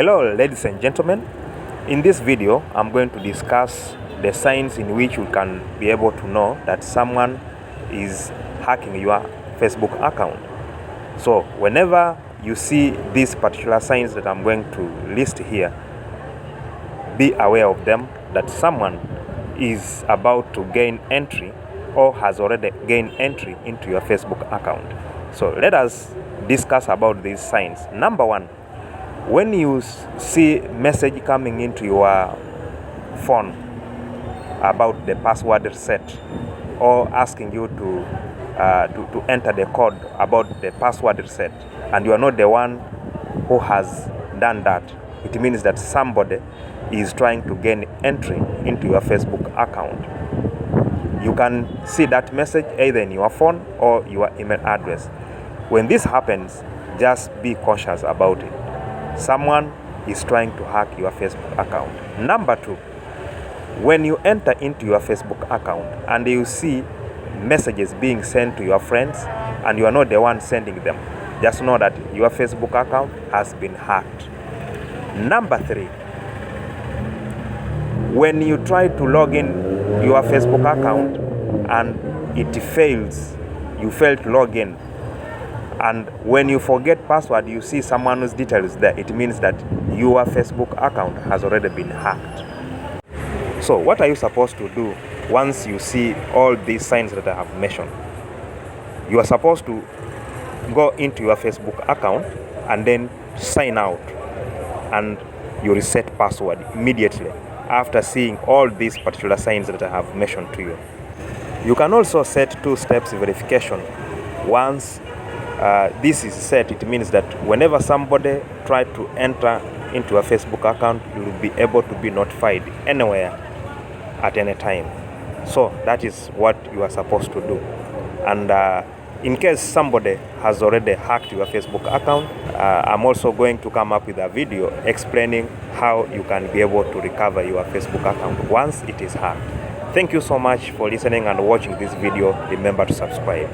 Hello ladies and gentlemen, in this video I'm going to discuss the signs in which you can be able to know that someone is hacking your Facebook account. So whenever you see these particular signs that I'm going to list here, be aware of them, that someone is about to gain entry or has already gained entry into your Facebook account. So let us discuss about these signs. Number one, when you see message coming into your phone about the password reset or asking you to enter the code about the password reset, and you are not the one who has done that, it means that somebody is trying to gain entry into your Facebook account. You can see that message either in your phone or your email address. When this happens, just be cautious about it. Someone is trying to hack your Facebook account. Number two, when you enter into your Facebook account and you see messages being sent to your friends and you are not the one sending them, just know that your Facebook account has been hacked. Number three, when you try to log in your Facebook account and it fails, you fail to log in, and when you forget password, you see someone's details there, it means that your Facebook account has already been hacked. So what are you supposed to do once you see all these signs that I have mentioned? You are supposed to go into your Facebook account and then sign out, and you reset password immediately after seeing all these particular signs that I have mentioned to you. You can also set two-step verification. Once this is set, it means that whenever somebody tries to enter into a Facebook account, you will be able to be notified anywhere at any time. So that is what you are supposed to do. And in case somebody has already hacked your Facebook account, I'm also going to come up with a video explaining how you can be able to recover your Facebook account once it is hacked. Thank you so much for listening and watching this video. Remember to subscribe.